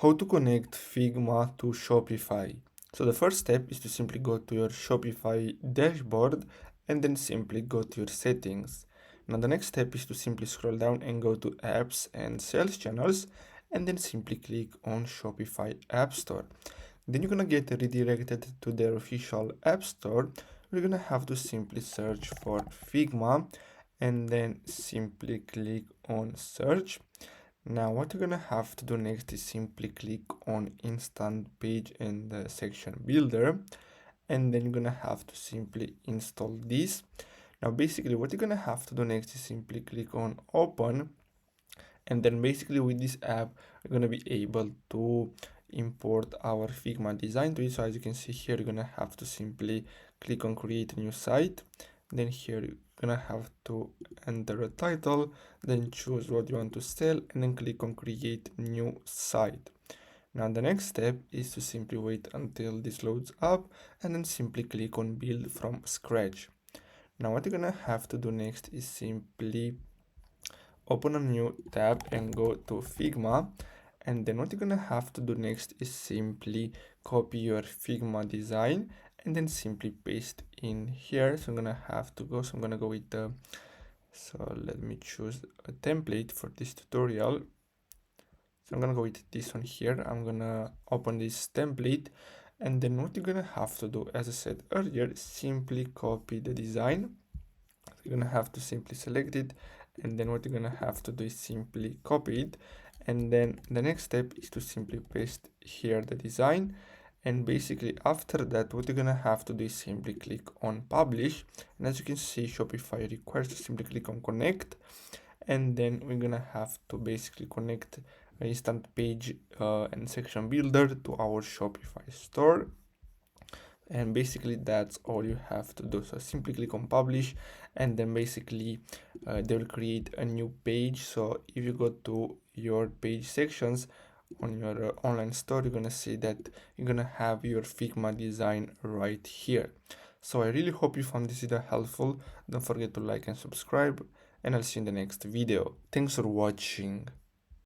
How to connect Figma to Shopify. So the first step is to simply go to your Shopify dashboard and then simply go to your settings. Now the next step is to simply scroll down and go to apps and sales channels and then simply click on Shopify App Store. Then you're gonna get redirected to their official App Store. You're gonna have to simply search for Figma and then simply click on search. Now what you're gonna have to do next is simply click on instant page in the section builder, and then you're gonna have to simply install this. Now basically what you're gonna have to do next is simply click on open, and then basically with this app we're gonna be able to import our Figma design to it. So as you can see here, you're gonna have to simply click on create a new site. Then here you're gonna have to enter a title, then choose what you want to sell, and then click on create new site. Now the next step is to simply wait until this loads up and then simply click on build from scratch. Now what you're gonna have to do next is simply open a new tab and go to Figma, and then what you're gonna have to do next is simply copy your Figma design and then simply paste in here. So I'm gonna go with the, so let me choose a template for this tutorial. So I'm gonna go with this one here. I'm gonna open this template, and then what you're gonna have to do, as I said earlier, simply copy the design. So you're gonna have to simply select it, and then what you're gonna have to do is simply copy it, and then the next step is to simply paste here the design. And basically after that, what you're gonna have to do is simply click on publish, and as you can see, Shopify requires to simply click on connect, and then we're gonna have to basically connect an instant page and section builder to our Shopify store. And basically that's all you have to do. So simply click on publish, and then basically they will create a new page. So if you go to your page sections on your online store, you're gonna see that you're gonna have your Figma design right here. So I really hope you found this video helpful. Don't forget to like and subscribe, and I'll see you in the next video. Thanks for watching.